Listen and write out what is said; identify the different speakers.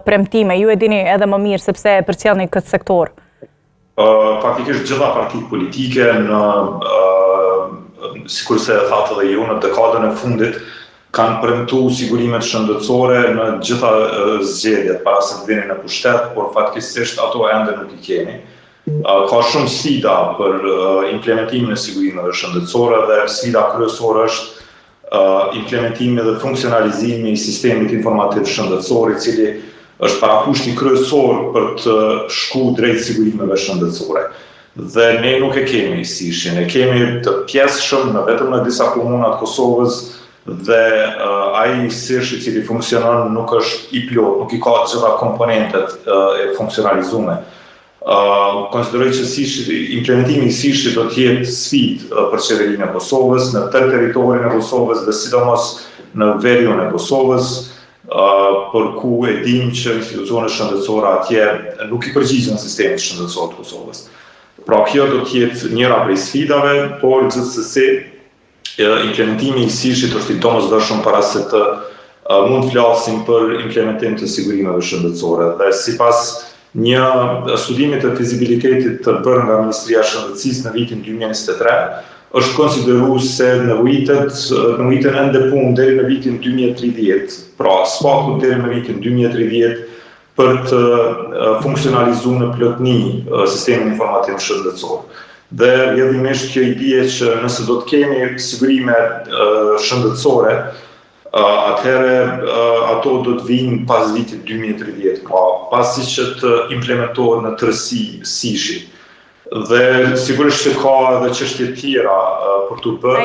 Speaker 1: premtime? Ju e dini edhe më mirë sepse e përcjellni këtë sektor.
Speaker 2: Faktikisht gjitha partitë politike sikurse e thatë edhe ju, në dekadën e fundit kanë premtuar sigurimet shëndetësore në gjitha zgjedhjet para se të vinin në pushtet, por fatkeqësisht ato ende nuk i kemi. Ka shumë sfida për implementimin e sigurimeve shëndetësore dhe sfida kryesore është implementimi dhe funksionalizimi i sistemit informativ shëndetësor, i cili është parakushti kryesor për të shkuar drejt sigurimeve shëndetësore. Dhe ne nuk e kemi sishin, e kemi të pjesëshëm në vetëm në disa komuna të Kosovës dhe ai sish i cili funksionon nuk është i plot, nuk i ka të gjitha komponentet e funksionalizume. Konsideroj që implementimi i sishit do të jetë sfidë për qeverinë e Kosovës, në tërë territorin e Kosovës dhe sidomos në veriun e Kosovës, për ku e dim që institucionet shëndetësore atje nuk i përgjigjen sistemit shëndetësor të Kosovës. Pra kjo do të jetë njëra prej sfidave, por gjithsesi implementimi i sishit është i domosdoshëm para se të mund të flasim për implementim të sigurimeve shëndetësore. Dhe sipas një studimi të fizibilitetit të bërë nga Ministria e Shëndetësisë në vitin 2023, është konsideruar se nevojiten ende punë deri në vitin 2030, pra spaku deri në vitin 2030 për të funksionalizuar në plotni sistemin informativ shëndetësor. Dhe rrjedhimisht kjo i bie që nëse do të kemi sigurime shëndetësore, atëherë ato do të vinë pas vitit 2030, pra pasi që të implementohet në tërësi sishi. Dhe sigurisht që ka edhe çështje tjera për të bërë.